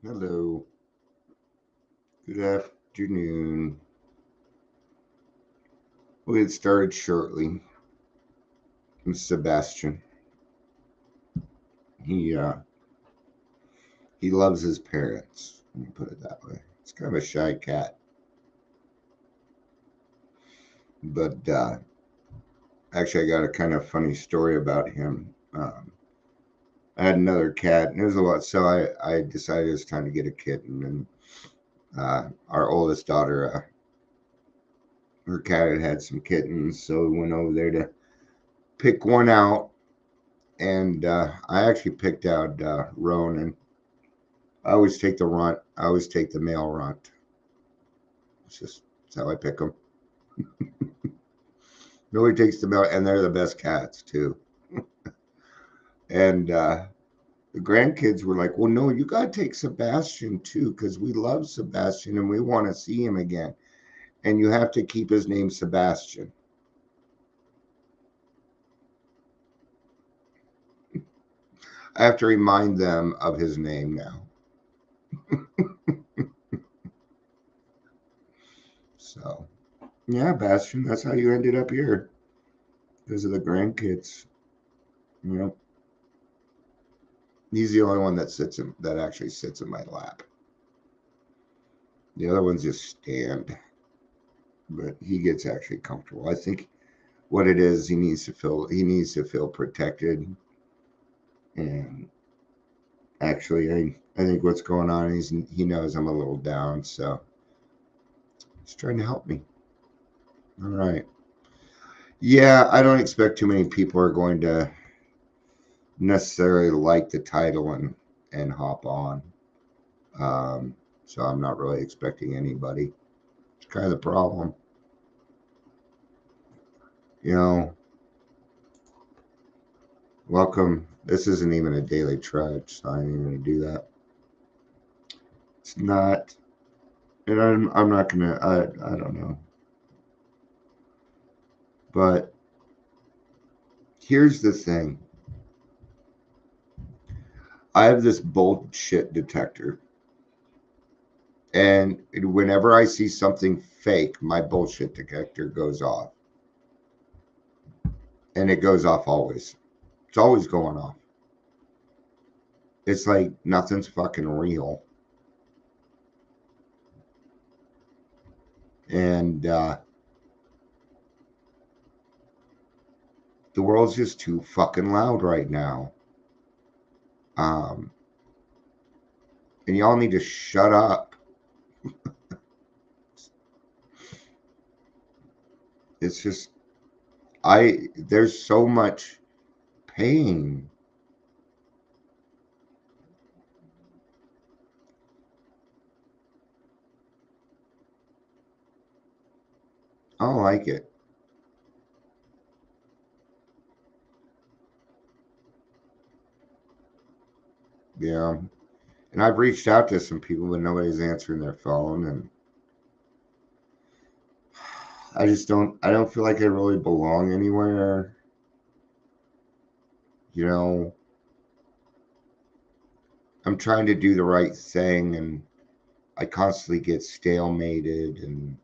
Hello. Good afternoon. We'll get started shortly. With Sebastian. He uh he loves his parents. Let me put it that way. It's kind of a shy cat, but actually, I got a kind of funny story about him. I had another cat, and it was a lot. So I decided it was time to get a kitten, and our oldest daughter, her cat had some kittens, so we went over there to pick one out, and I actually picked out Ronan. I always take the runt. I always take the male runt. It's how I pick them. Nobody takes the male, and they're the best cats too. And the grandkids were like, "Well, no, you gotta take Sebastian too, because we love Sebastian and we want to see him again. And you have to keep his name Sebastian." I have to remind them of his name now. So, yeah, Bastion, that's how you ended up here because of the grandkids. You know, he's the only one that actually sits in my lap. The other ones just stand, but he gets actually comfortable. I think what it is, he needs to feel protected, and actually, I think what's going on is he knows I'm a little down, so he's trying to help me. All right. Yeah, I don't expect too many people are going to necessarily like the title and hop on. Um, so I'm not really expecting anybody. It's kind of the problem. You know, welcome. This isn't even a daily trudge, so I ain't even gonna do that. It's not, and I'm not gonna. I don't know, but here's the thing. I have this bullshit detector, and whenever I see something fake, my bullshit detector goes off, and it goes off always. It's always going off. It's like nothing's fucking real, and the world's just too fucking loud right now. Um, and y'all need to shut up. It's just there's so much pain. I don't like it. Yeah. And I've reached out to some people, but nobody's answering their phone, and I don't feel like I really belong anywhere. You know, I'm trying to do the right thing, and I constantly get stalemated, and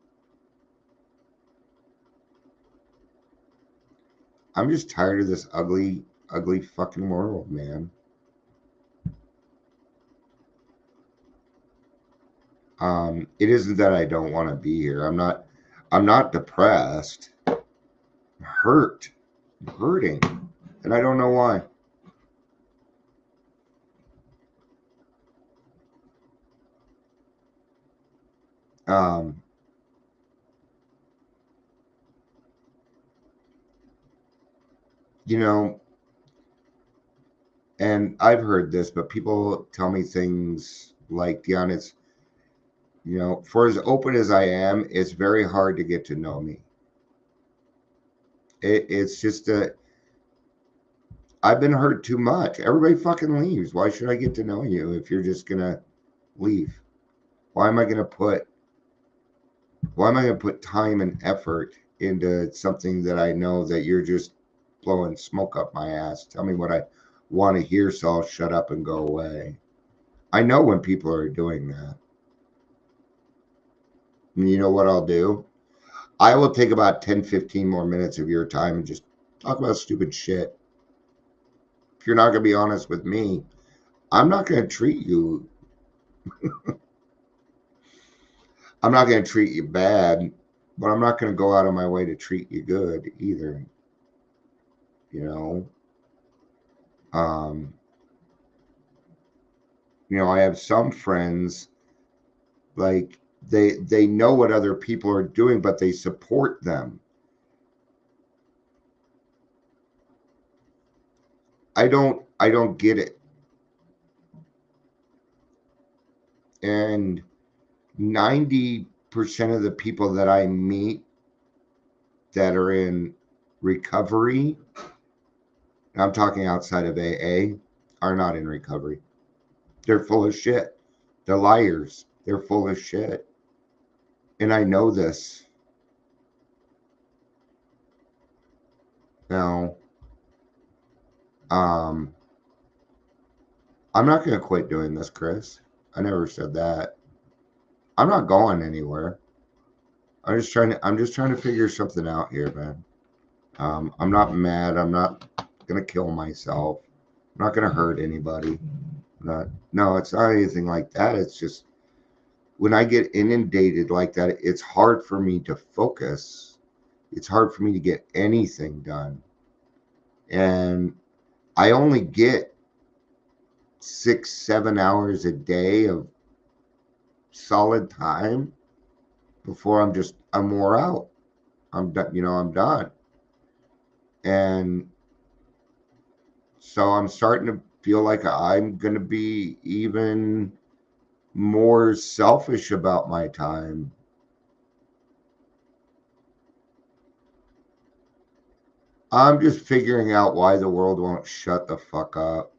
I'm just tired of this ugly, ugly fucking world, man. It isn't that I don't want to be here. I'm not depressed. I'm hurt. I'm hurting. And I don't know why. Um, you know, and I've heard this, but people tell me things like, Dion, it's, for as open as I am, it's very hard to get to know me. It's just that I've been hurt too much. Everybody fucking leaves. Why should I get to know you if you're just gonna leave? Why am I gonna put why am I gonna put time and effort into something that I know that you're just blowing smoke up my ass? Tell me what I want to hear, so I'll shut up and go away. I know when people are doing that. And you know what I'll do? I will take about 10, 15 more minutes of your time and just talk about stupid shit. If you're not going to be honest with me, I'm not going to treat you. I'm not going to treat you bad, but I'm not going to go out of my way to treat you good either. You know, um, I have some friends like they know what other people are doing, but they support them. I don't get it. And 90% of the people that I meet that are in recovery, I'm talking outside of AA, are not in recovery. They're full of shit. They're liars. They're full of shit. And I know this. Now, um, I'm not going to quit doing this, Chris. I never said that. I'm not going anywhere. I'm just trying to figure something out here, man. I'm not mad. I'm not gonna kill myself. I'm not gonna hurt anybody. Not no, it's not anything like that. It's just when I get inundated like that, it's hard for me to focus. It's hard for me to get anything done. And I only get 6, 7 hours a day of solid time before I'm wore out. I'm done, I'm done. And so I'm starting to feel like I'm going to be even more selfish about my time. I'm just figuring out why the world won't shut the fuck up.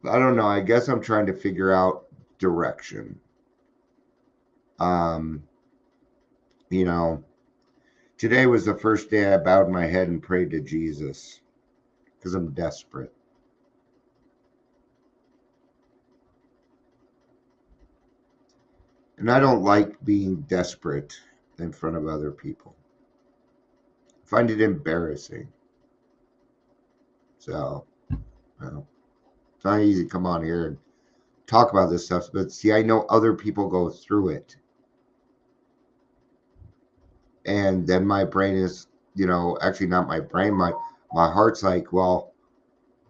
I don't know. I guess I'm trying to figure out direction. Um, you know, Today was the first day I bowed my head and prayed to Jesus because I'm desperate. And I don't like being desperate in front of other people. I find it embarrassing. So, well, it's not easy to come on here and talk about this stuff, but see, I know other people go through it. And then my brain is, actually not my brain, my heart's like, well,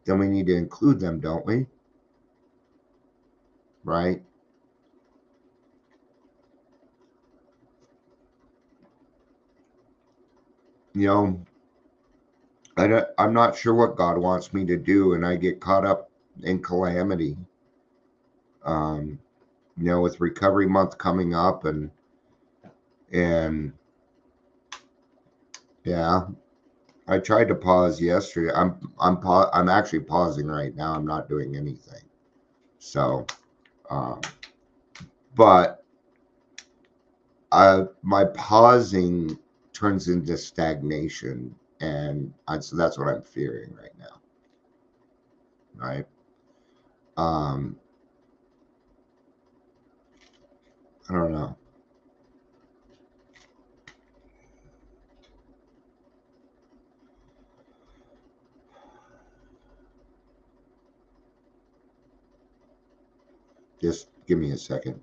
then we need to include them, don't we? Right? You know, I'm not sure what God wants me to do, and I get caught up in calamity. Um, with Recovery Month coming up, and yeah, I tried to pause yesterday. I'm actually pausing right now. I'm not doing anything. So, um, but my pausing turns into stagnation, and so that's what I'm fearing right now. Right? Um, I don't know. Just give me a second.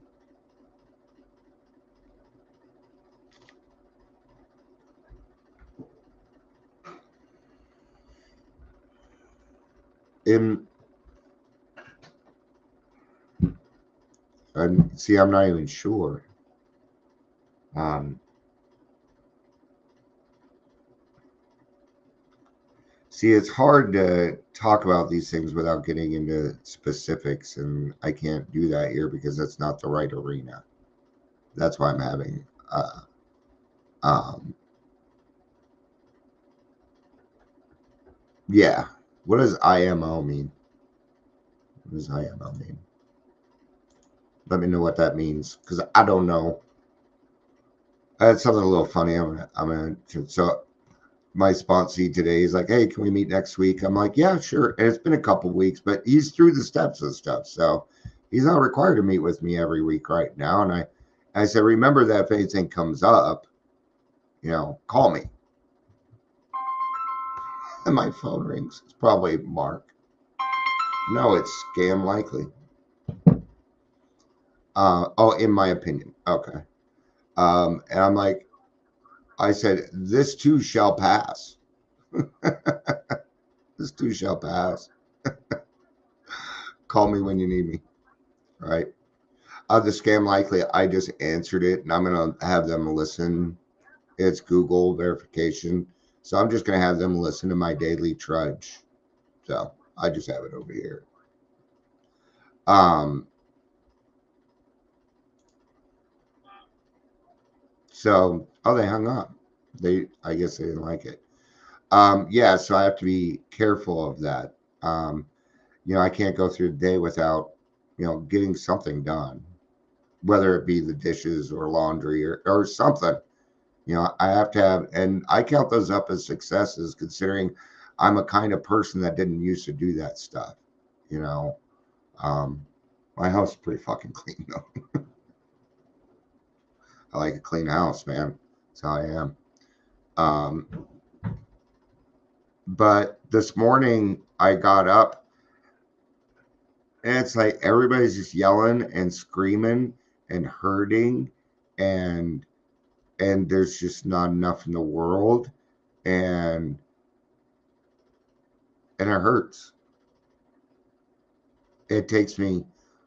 In See, I'm not even sure. Um, See, it's hard to talk about these things without getting into specifics, and I can't do that here because that's not the right arena. That's why I'm having. Um, yeah. What does IMO mean? What does IMO mean? Let me know what that means because I don't know. It's something a little funny. So my sponsee today. He's like, hey, can we meet next week? I'm like, yeah, sure. And it's been a couple weeks, but he's through the steps and stuff. So he's not required to meet with me every week right now. And I said, remember that if anything comes up, call me. And my phone rings. It's probably Mark. No, it's scam likely. In my opinion. Okay. And I'm like, I said, this too shall pass. This too shall pass. Call me when you need me. Right. The scam likely, I just answered it and I'm going to have them listen. It's Google verification. So I'm just going to have them listen to my Daily Trudge. So I just have it over here. So, they hung up. I guess they didn't like it. Yeah, so I have to be careful of that. I can't go through the day without, getting something done, whether it be the dishes or laundry or something. I have to have, and I count those up as successes considering I'm a kind of person that didn't used to do that stuff. My house is pretty fucking clean though. I like a clean house, man. That's how I am. But this morning I got up and it's like everybody's just yelling and screaming and hurting and there's just not enough in the world and it hurts. It takes me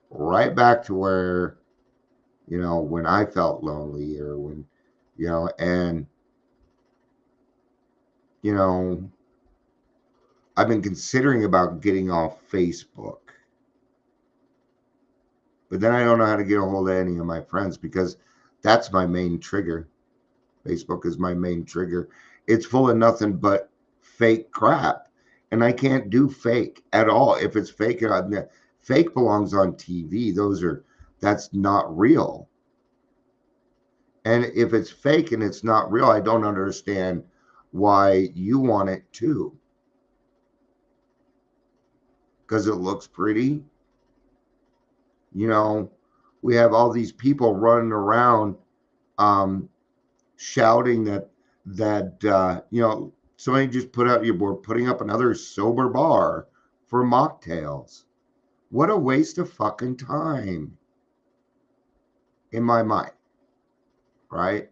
right back to where, when I felt lonely or when, and, I've been considering about getting off Facebook. But then I don't know how to get a hold of any of my friends because that's my main trigger. Facebook is my main trigger. It's full of nothing but fake crap. And I can't do fake at all. If it's fake, fake belongs on TV. That's not real. And if it's fake and it's not real, I don't understand why you want it too. Because it looks pretty. We have all these people running around shouting that somebody just put out, we're putting up another sober bar for mocktails. What a waste of fucking time in my mind, right?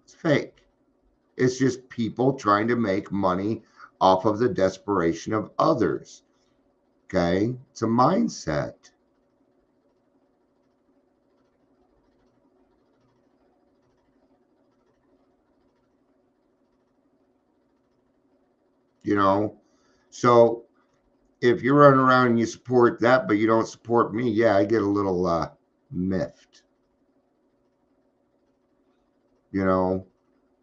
It's fake. It's just people trying to make money off of the desperation of others. Okay? It's a mindset. So if you're running around and you support that, but you don't support me, yeah, I get a little miffed.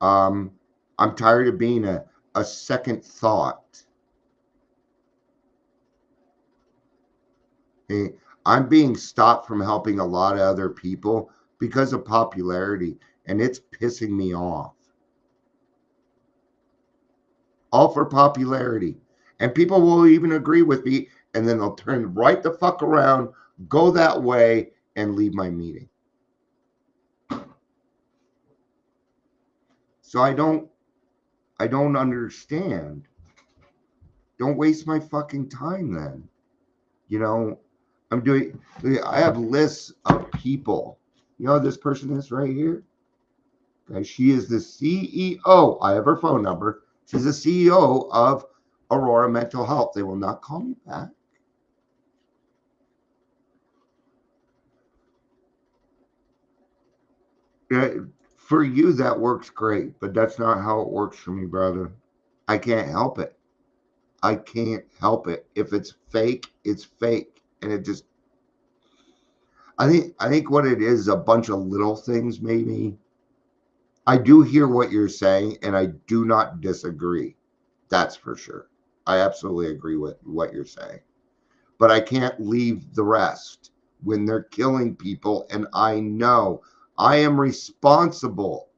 I'm tired of being a second thought. Okay? I'm being stopped from helping a lot of other people because of popularity, and it's pissing me off. All for popularity. And people will even agree with me, and then they'll turn right the fuck around, go that way, and leave my meeting. So I don't understand. Don't waste my fucking time then. I have lists of people. This person is right here. Okay, she is the CEO. I have her phone number. She's the CEO of Aurora Mental Health. They will not call me back. For you, that works great, but that's not how it works for me, brother. I can't help it. I can't help it. If it's fake, it's fake. And it just, I think what it is a bunch of little things, maybe. I do hear what you're saying, and I do not disagree. That's for sure. I absolutely agree with what you're saying. But I can't leave the rest when they're killing people, and I know I am responsible.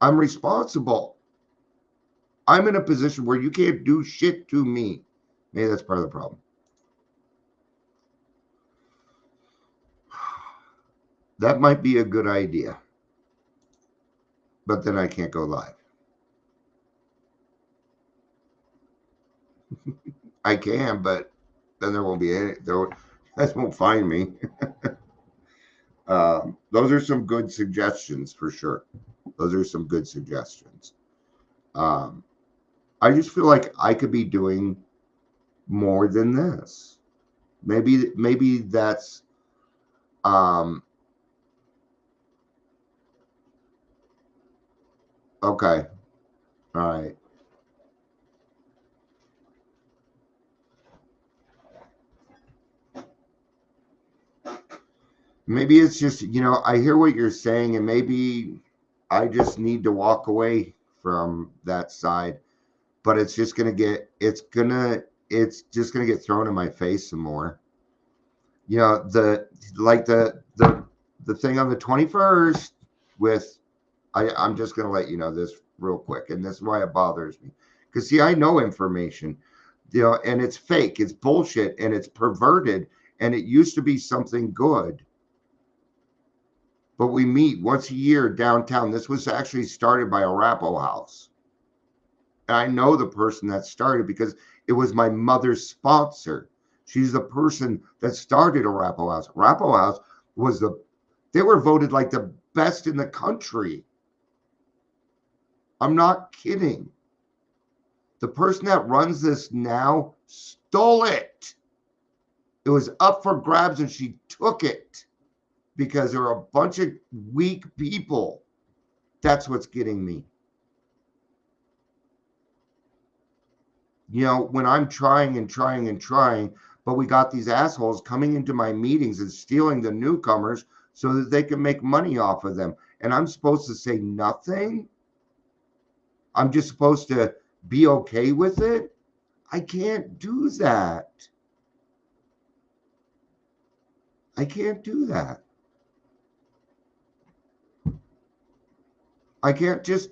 I'm responsible. I'm in a position where you can't do shit to me. Maybe that's part of the problem. That might be a good idea, but then I can't go live. I can, but then there won't be any. There, guys won't find me. Those are some good suggestions for sure. Those are some good suggestions. Um, I just feel like I could be doing more than this. Maybe that's okay. All right. Maybe it's just, I hear what you're saying, and maybe I just need to walk away from that side. But it's just gonna get thrown in my face some more. The thing on the 21st with I'm just gonna let you know this real quick, and this is why it bothers me. Because see, I know information, and it's fake, it's bullshit, and it's perverted, and it used to be something good. But we meet once a year downtown. This was actually started by Arapaho House. And I know the person that started because it was my mother's sponsor. She's the person that started Arapaho House. Arapaho House they were voted like the best in the country. I'm not kidding. The person that runs this now stole it. It was up for grabs and she took it because there are a bunch of weak people. That's what's getting me. When I'm trying and trying and trying, but we got these assholes coming into my meetings and stealing the newcomers so that they can make money off of them. And I'm supposed to say nothing? I'm just supposed to be okay with it? I can't do that. I can't do that. I can't just,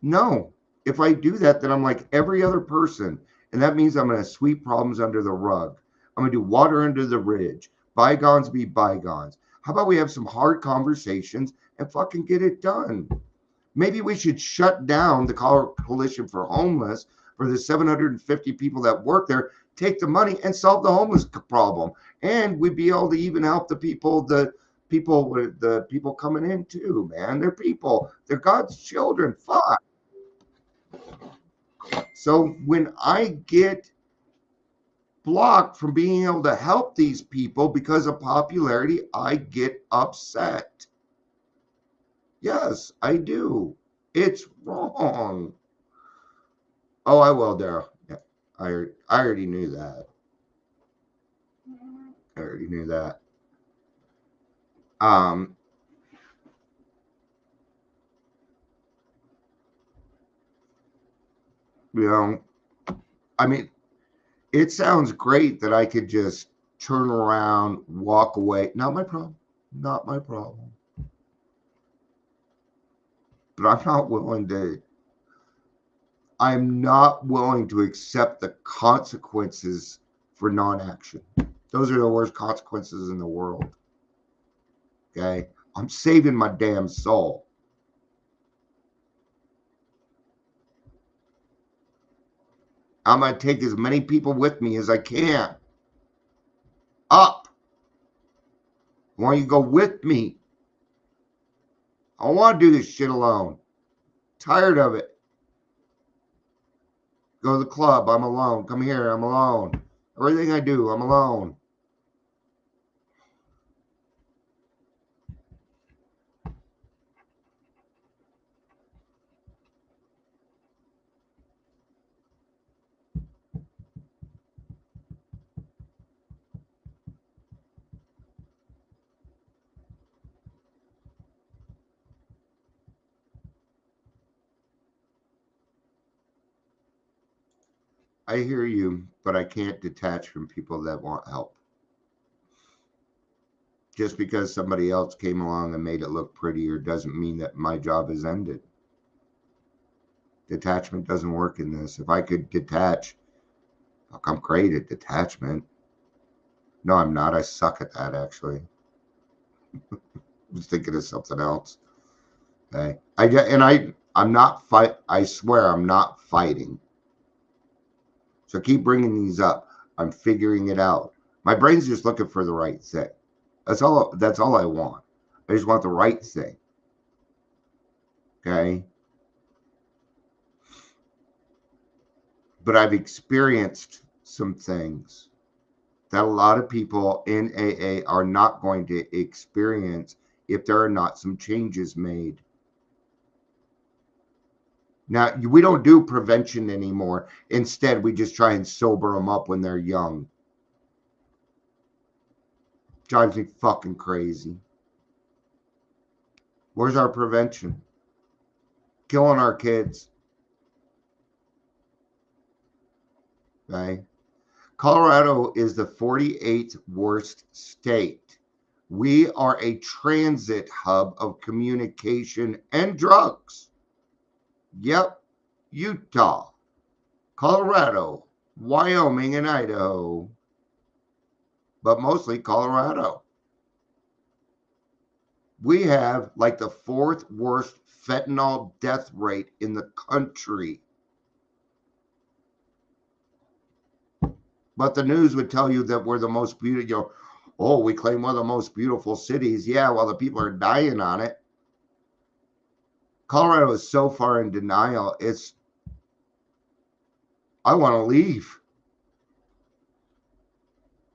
no. If I do that, then I'm like every other person. And that means I'm going to sweep problems under the rug. I'm going to do water under the bridge. Bygones be bygones. How about we have some hard conversations and fucking get it done? Maybe we should shut down the Coalition for Homeless for the 750 people that work there, take the money and solve the homeless problem. And we'd be able to even help the people coming in too, man. They're people. They're God's children. Fuck. So when I get blocked from being able to help these people because of popularity, I get upset. Yes, I do. It's wrong. Oh, I will, Daryl. Yeah, I already knew that. I already knew that. Um, you know, I mean, it sounds great that I could just turn around, walk away. Not my problem. Not my problem. But I'm not willing to accept the consequences for non-action. Those are the worst consequences in the world. Okay? I'm saving my damn soul. I'm going to take as many people with me as I can. Up. I want you to go with me. I don't want to do this shit alone. Tired of it. Go to the club. I'm alone. Come here. I'm alone. Everything I do, I'm alone. I hear you, but I can't detach from people that want help. Just because somebody else came along and made it look prettier doesn't mean that my job is ended. Detachment doesn't work in this. If I could detach, fuck, I'm great at detachment. No, I'm not. I suck at that, actually. I was thinking of something else. Okay. I'm not fight. I swear I'm not fighting. So keep bringing these up. I'm figuring it out. My brain's just looking for the right thing. That's all I want. I just want the right thing. Okay. But I've experienced some things that a lot of people in AA are not going to experience if there are not some changes made. Now, we don't do prevention anymore. Instead, we just try and sober them up when they're young. Drives me fucking crazy. Where's our prevention? Killing our kids. Okay. Colorado is the 48th worst state. We are a transit hub of communication and drugs. Yep. Utah, Colorado, Wyoming, and Idaho. But mostly Colorado. We have like the 4th worst fentanyl death rate in the country. But the news would tell you that we're the most beautiful. Oh, we claim one of the most beautiful cities. Yeah, well, the people are dying on it. Colorado is so far in denial. I want to leave.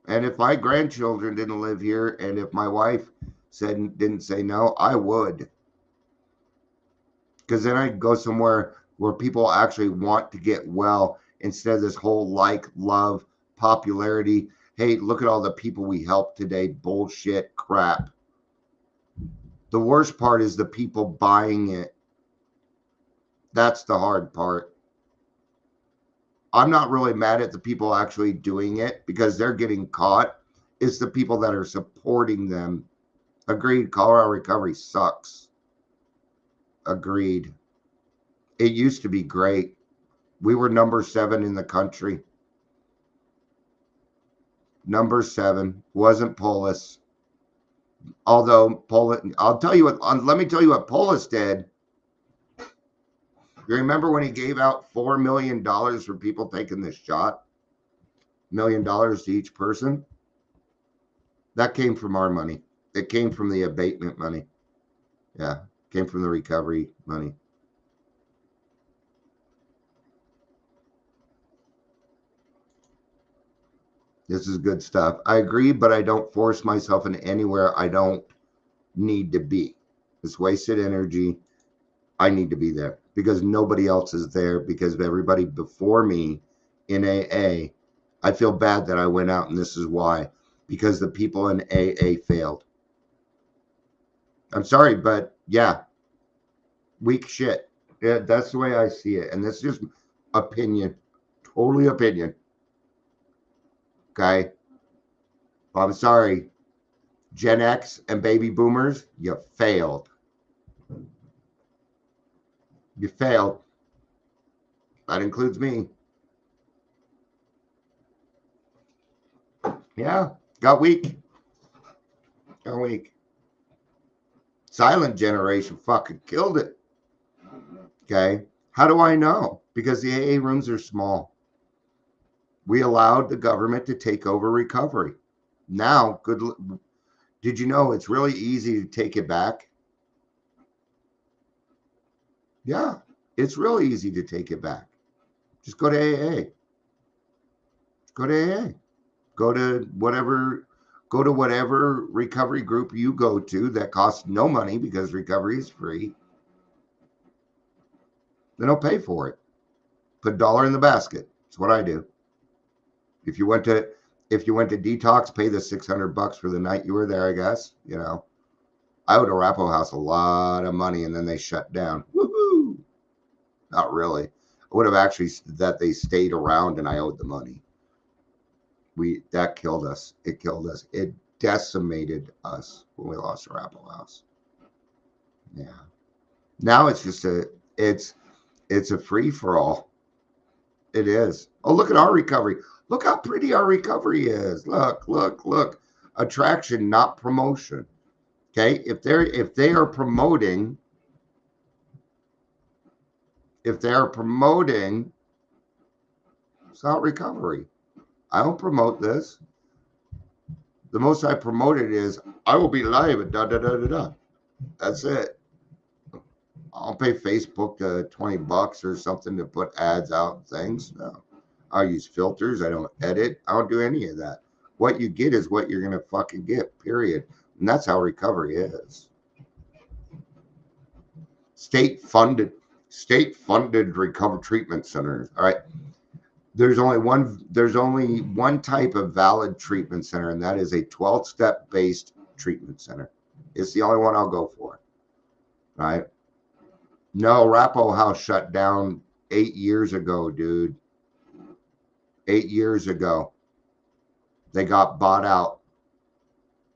And if my grandchildren didn't live here, and if my wife didn't say no, I would. Because then I'd go somewhere where people actually want to get well instead of this whole like, love, popularity. Hey, look at all the people we helped today. Bullshit crap. The worst part is the people buying it. That's the hard part. I'm not really mad at the people actually doing it because they're getting caught. It's the people that are supporting them. Agreed. Colorado recovery sucks. Agreed. It used to be great. We were number 7 in the country. Number 7 wasn't Polis. Although Polis, let me tell you what Polis did. You remember when he gave out $4 million for people taking this shot? $1 million to each person? That came from our money. It came from the abatement money. Yeah, came from the recovery money. This is good stuff. I agree, but I don't force myself in anywhere I don't need to be. It's wasted energy. I need to be there because nobody else is there because of everybody before me in AA. I feel bad that I went out, and this is why. Because the people in AA failed. I'm sorry, but yeah, weak shit. Yeah, that's the way I see it. And this is just opinion. Totally opinion. Okay? I'm sorry. Gen X and baby boomers, you failed. You failed. That includes me. Yeah, got weak. Got weak. Silent generation fucking killed it. Okay. How do I know? Because the AA rooms are small. We allowed the government to take over recovery. Now, did you know it's really easy to take it back? Yeah, it's really easy to take it back. Just go to AA. Go to AA. Go to whatever recovery group you go to that costs no money because recovery is free. They don't pay for it. Put $1 in the basket. That's what I do. If you went to detox, pay the $600 for the night you were there. I guess I owed Arapaho House a lot of money, and then they shut down. Woohoo! Not really. I would have actually that they stayed around, and I owed the money. That killed us. It killed us. decimated us when we lost Arapahoe House. Yeah. Now it's just it's a free for all. It is. Oh, look at our recovery. Look how pretty our recovery is. Look, look, look. Attraction, not promotion. Okay? If they are promoting it's not recovery. I don't promote this. The most I promoted is I will be live at da da da da da. That's it. I'll pay Facebook $20 or something to put ads out and things. No. I'll use filters. I don't edit. I don't do any of that. What you get is what you're gonna fucking get, period. And that's how recovery is. State funded recovery treatment centers. All right. There's only one type of valid treatment center, and that is a 12-step based treatment center. It's the only one I'll go for. Right? No, Arapahoe House shut down 8 years ago, dude. 8 years ago. They got bought out.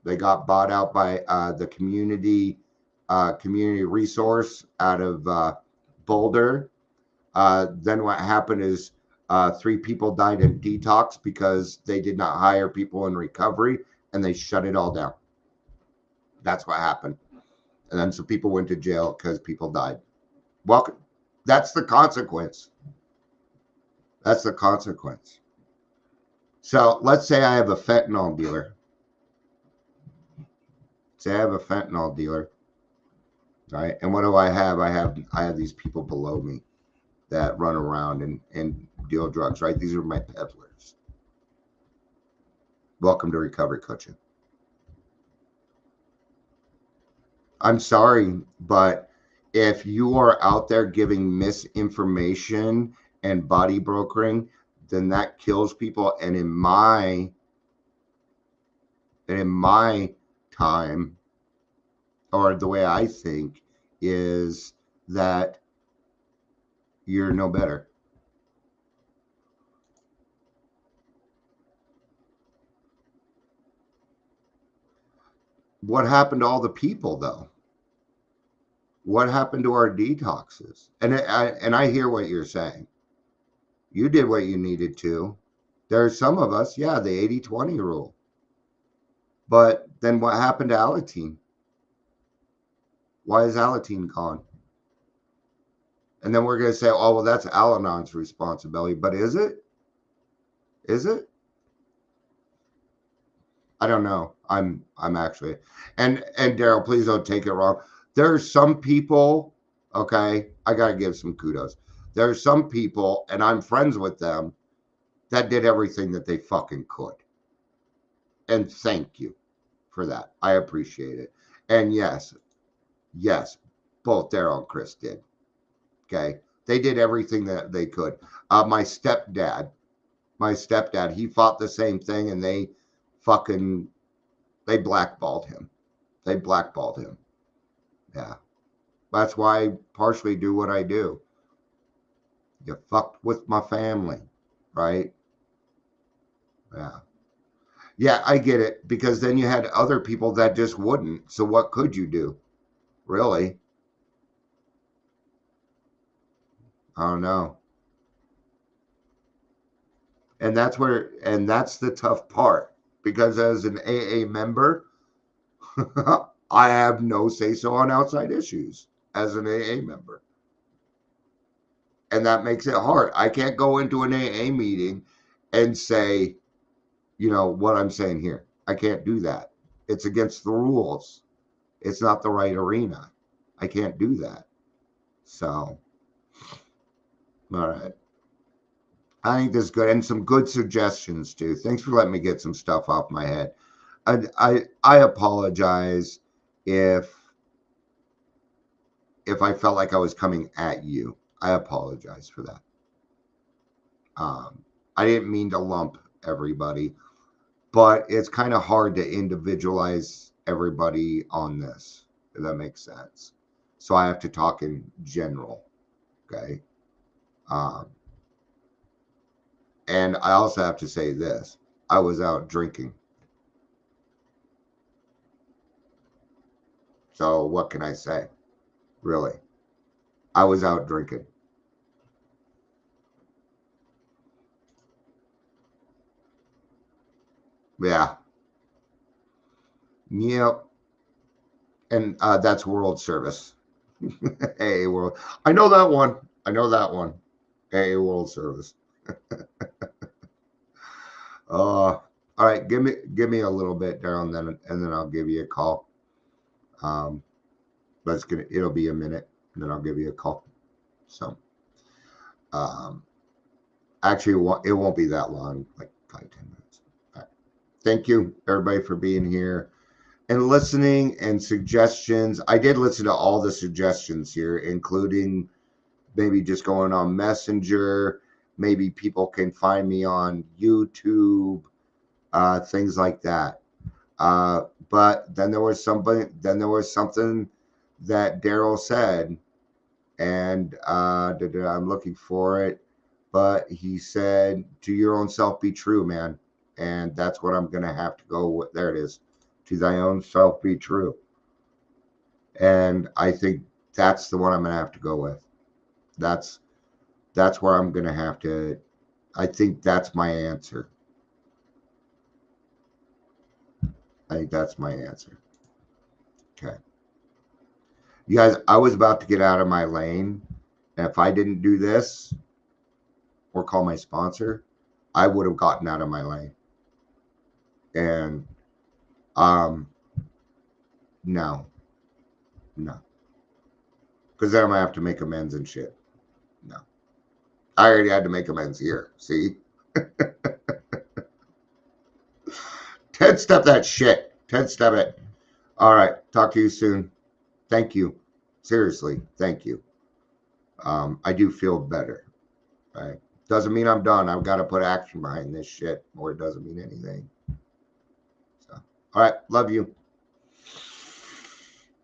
They got bought out by the community resource out of Boulder. Then what happened is 3 people died in detox because they did not hire people in recovery, and they shut it all down. That's what happened. And then some people went to jail because people died. Well, that's the consequence. That's the consequence. So let's say I have a fentanyl dealer. Say I have a fentanyl dealer, right? And what do I have? I have these people below me that run around and deal drugs, right? These are my peddlers. Welcome to recovery coaching. I'm sorry, but if you are out there giving misinformation and body brokering, then that kills people. And in my time, or the way I think, is that you're no better. What happened to all the people, though? What happened to our detoxes? And I hear what you're saying. You did what you needed to. There's some of us, yeah, the 80-20 rule. But then what happened to Alateen? Why is Alateen gone? And then we're going to say, oh, well, that's Al-Anon's responsibility. But is it? Is it? I don't know. I'm actually, and Daryl, please don't take it wrong. There's some people, okay, I got to give some kudos. There's some people, and I'm friends with them, that did everything that they fucking could. And thank you for that. I appreciate it. And yes, both Daryl and Chris did. Okay. They did everything that they could. My stepdad, he fought the same thing, and they blackballed him. They blackballed him. Yeah. That's why I partially do what I do. You fucked with my family, right? Yeah. Yeah, I get it, because then you had other people that just wouldn't. So what could you do? Really? I don't know. And that's the tough part, because as an AA member, I have no say-so on outside issues as an AA member. And that makes it hard. I can't go into an AA meeting and say, what I'm saying here. I can't do that. It's against the rules. It's not the right arena. I can't do that. So, all right. I think this is good, and some good suggestions too. Thanks for letting me get some stuff off my head. I apologize if I felt like I was coming at you. I apologize for that. I didn't mean to lump everybody, but it's kind of hard to individualize everybody on this, if that makes sense. So I have to talk in general, okay? And I also have to say this. I was out drinking. So what can I say? Really, I was out drinking. Yeah. Yep. And that's World Service. AA World. I know that one. I know that one. AA World Service. All right, give me a little bit, Daryl, and then I'll give you a call. Um, but it'll be a minute, and then I'll give you a call. So, um, actually, it won't be that long, like 5-10 minutes. All right. Thank you, everybody, for being here and listening and suggestions. I did listen to all the suggestions here, including maybe just going on Messenger. Maybe people can find me on YouTube, things like that. But then there was something that Daryl said, and I'm looking for it. But he said, "To your own self be true, man," and that's what I'm gonna have to go with. There it is. To thy own self be true, and I think that's the one I'm gonna have to go with. That's that's where I'm gonna have to. I think that's my answer. I think that's my answer. Okay. You guys, I was about to get out of my lane. And if I didn't do this or call my sponsor, I would have gotten out of my lane. And no, no. Because then I'm gonna have to make amends and shit. No. I already had to make amends here. See? Ted step that shit. Ted step it. All right. Talk to you soon. Thank you. Seriously, thank you. I do feel better. Right? Doesn't mean I'm done. I've got to put action behind this shit, or it doesn't mean anything. So, all right, love you.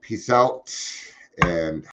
Peace out, and